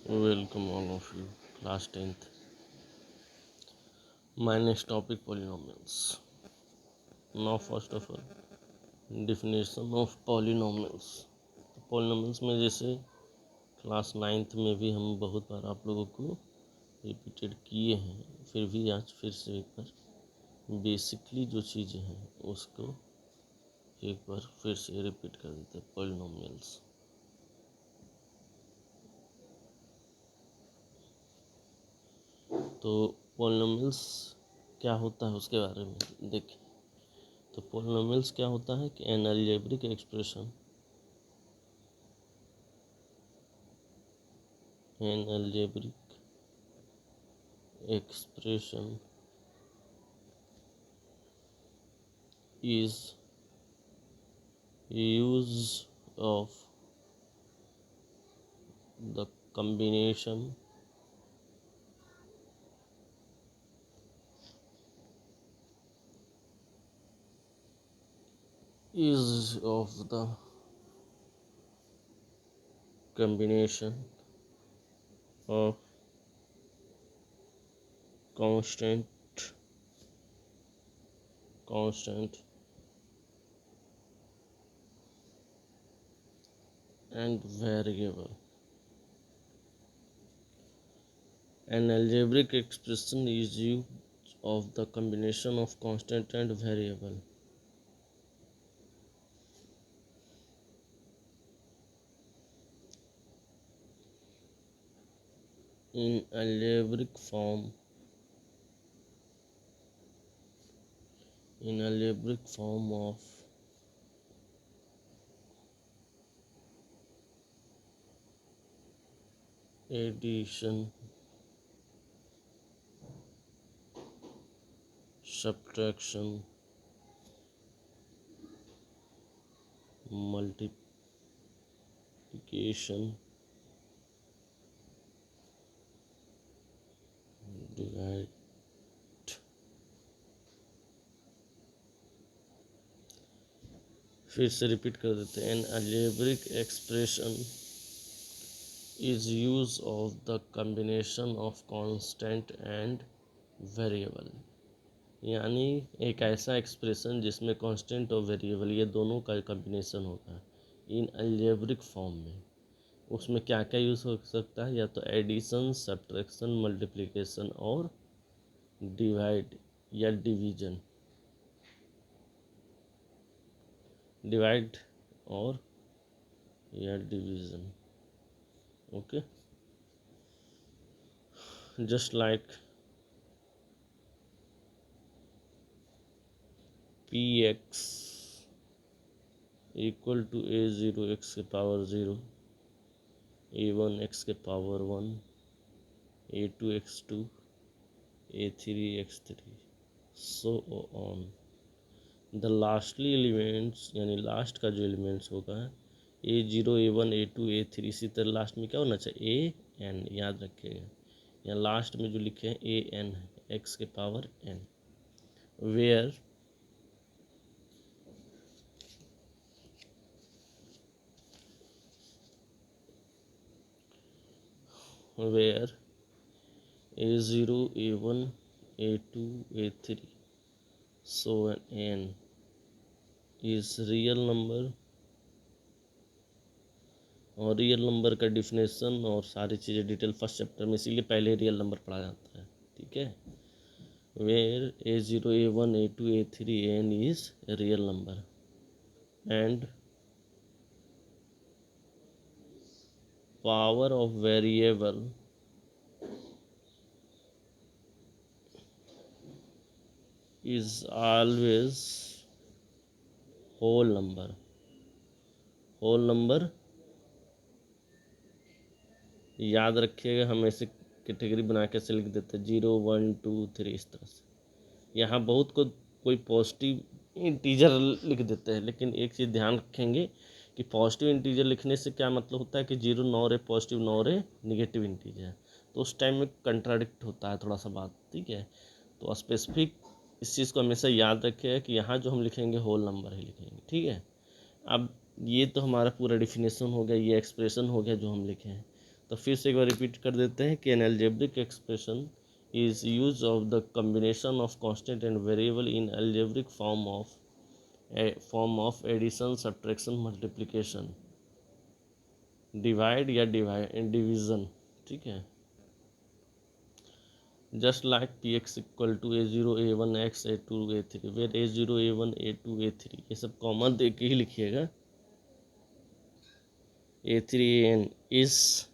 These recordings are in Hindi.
Welcome all of you, class 10th. My next topic polynomials. Now first of all, definition of polynomials. Polynomials में जैसे क्लास 9th में भी हम बहुत बार आप लोगों को रिपीटेड किए हैं, फिर भी आज फिर से एक बार बेसिकली जो चीज़ें हैं उसको एक बार फिर से रिपीट कर देते हैं। पॉलिनोमियल्स तो पॉलिनोमियल्स क्या होता है उसके बारे में देखें। तो पॉलिनोमियल्स क्या होता है कि an algebraic expression is use of the combination of constant and variable. An algebraic expression is use of the combination of constant and variable. In algebraic form of addition, subtraction, multiplication, divide. फिर से रिपीट कर देते हैं। N algebraic expression is use of the combination of constant and variable, यानी एक ऐसा एक्सप्रेशन जिसमें कांस्टेंट और वेरिएबल ये दोनों का कॉम्बिनेशन होता है इन अलजेब्रिक फॉर्म में। उसमें क्या क्या यूज़ हो सकता है, या तो एडिशन, सब्ट्रैक्शन, मल्टीप्लिकेशन और डिवाइड या डिवीजन। डिवाइड और या division, okay. Just like p x equal to a0 x के पावर 0, a1 x के power 1, a2 x2, a3 x3, so on. The lastly elements यानी लास्ट का जो एलिमेंट्स होगा a0, a1, a2, a3, इसी तरह लास्ट में क्या होना चाहिए an, याद रखिएगा। यहाँ लास्ट में जो लिखे हैं an है, x के power n, where a0, a1, a2, a3, so n is real number. और रियल नंबर का डिफिनेशन और सारी चीज़ें डिटेल फर्स्ट चैप्टर में, इसीलिए पहले रियल नंबर पढ़ा जाता है, ठीक है। Where a0, a1, a2, a3, an is real number and power of variable is always whole number. Whole number याद रखिएगा, हम ऐसे कैटेगरी बना के ऐसे लिख देते हैं 0, 1, 2, 3 इस तरह से। यहाँ बहुत को कोई पॉजिटिव इंटीजर लिख देते हैं, लेकिन एक चीज़ ध्यान रखेंगे कि पॉजिटिव इंटीजर लिखने से क्या मतलब होता है कि 0 नौ रे पॉजिटिव, नौ रे निगेटिव इंटीजर, तो उस टाइम में कंट्राडिक्ट होता है थोड़ा सा बात, ठीक है। तो स्पेसिफिक इस चीज़ को हमेशा याद रखिएगा कि यहाँ जो हम लिखेंगे होल नंबर ही लिखेंगे, ठीक है। अब ये तो हमारा पूरा डिफिनेशन हो गया, ये एक्सप्रेशन हो गया जो हम लिखे हैं। तो फिर से एक बार रिपीट कर देते हैं कि an algebraic expression is use of the combination of constant and variable in algebraic form of addition, subtraction, multiplication, divide या डिवीजन। ठीक है, just like p x equal to A0 A1 x A2 A3 where A0 A1 A2 A3 ये सब कॉमन दे के ही लिखिएगा। A3 AN is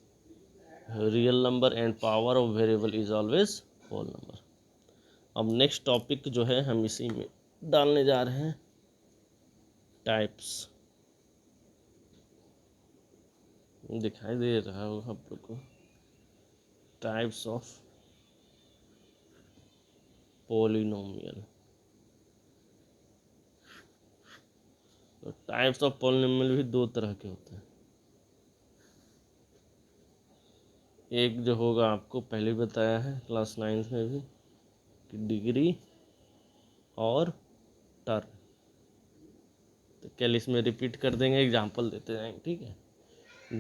real number and power of variable is always whole number. अब नेक्स्ट टॉपिक जो है हम इसी में डालने जा रहे हैं, टाइप्स। दिखाई दे रहा होगा आप लोग को, टाइप्स ऑफ पॉलिनोमियल। तो टाइप्स ऑफ पॉलिनोमियल भी दो तरह के होते हैं। एक जो होगा आपको पहले बताया है क्लास 9 में भी कि डिग्री और टर्म। तो कल इसमें रिपीट कर देंगे, एग्जांपल देते जाएंगे। ठीक है,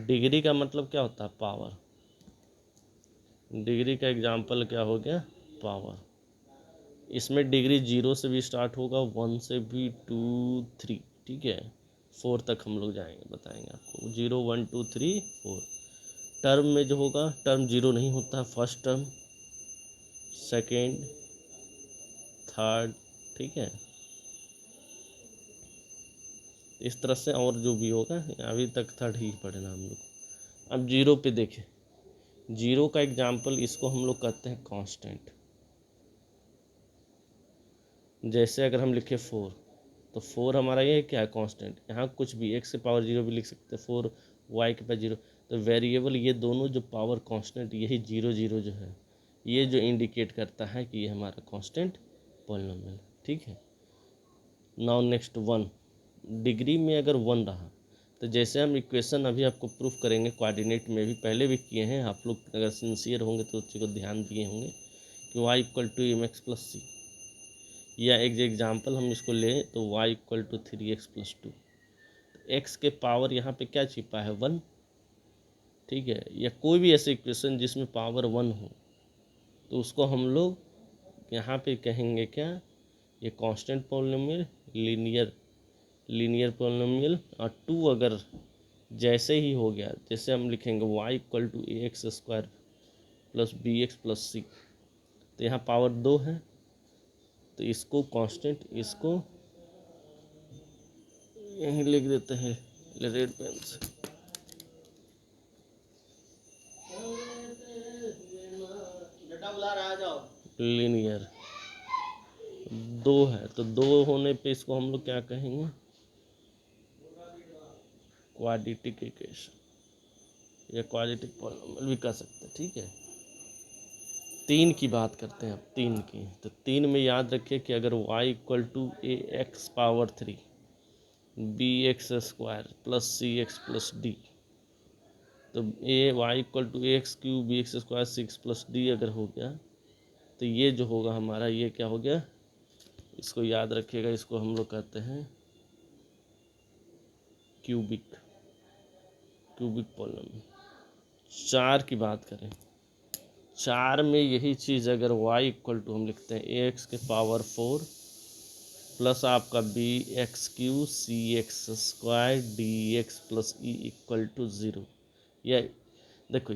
डिग्री का मतलब क्या होता है? पावर। डिग्री का एग्जांपल क्या हो गया? पावर। इसमें डिग्री 0 से भी स्टार्ट होगा, 1 से भी, 2 3, ठीक है, 4 तक हम लोग जाएंगे, बताएंगे आपको 0 1 2 3 4। टर्म में जो होगा, टर्म 0 नहीं होता है, फर्स्ट टर्म, सेकेंड, थर्ड, ठीक है, इस तरह से। और जो भी होगा, अभी तक थर्ड ही पढ़ना हम लोग। अब 0 पे देखें, 0 का एग्जाम्पल इसको हम लोग कहते हैं कांस्टेंट। जैसे अगर हम लिखे 4, तो 4 हमारा ये क्या है? कांस्टेंट। यहाँ कुछ भी x के पावर 0 भी लिख सकते हैं, 4 y के पावर 0। तो वेरिएबल ये दोनों जो पावर कांस्टेंट, यही 0 0 जो है, ये जो इंडिकेट करता है कि ये हमारा कांस्टेंट पॉलिनोमियल। ठीक है, नाउ नेक्स्ट 1। डिग्री में अगर 1 रहा, तो जैसे हम इक्वेशन अभी आपको प्रूफ करेंगे, कोऑर्डिनेट में भी पहले भी किए हैं, आप लोग अगर सिंसियर होंगे तो उसी को ध्यान दिए होंगे कि y equal to mx plus C, या एक एग्जाम्पल हम इसको लें तो y equal to 3x plus 2। X के पावर यहाँ पे क्या छिपा है? 1। ठीक है, या कोई भी ऐसे इक्वेशन जिसमें पावर 1 हो, तो उसको हम लोग यहाँ पे कहेंगे क्या? ये कांस्टेंट पॉलिनोमियल, लीनियर पॉलिनोमियल। और 2 अगर जैसे ही हो गया, जैसे हम लिखेंगे y equal to ax² plus bx plus C, तो यहाँ पावर 2 है, तो इसको कांस्टेंट, इसको यहीं लिख देते हैं रेड पेन से। लीनियर 2 है, तो 2 होने पे इसको हम लोग क्या कहेंगे? क्वाड्रेटिक इक्वेशन या क्वाड्रेटिक पॉलिनोमियल भी कह सकते हैं। ठीक है, 3 की बात करते हैं अब, 3 की। तो 3 में याद रखिए कि अगर y equal to ax power 3 bx² plus cx plus d, तो y equal to ax³ bx² 6 plus d अगर हो गया, तो ये जो होगा हमारा, ये क्या हो गया? इसको याद रखिएगा, इसको हम लोग कहते हैं क्यूबिक पॉलिनोमियल। 4 की बात करें, 4 में यही चीज़ अगर y इक्वल टू हम लिखते हैं ax के पावर 4 प्लस आपका bx³ cx² dx plus e equal to 0, या देखो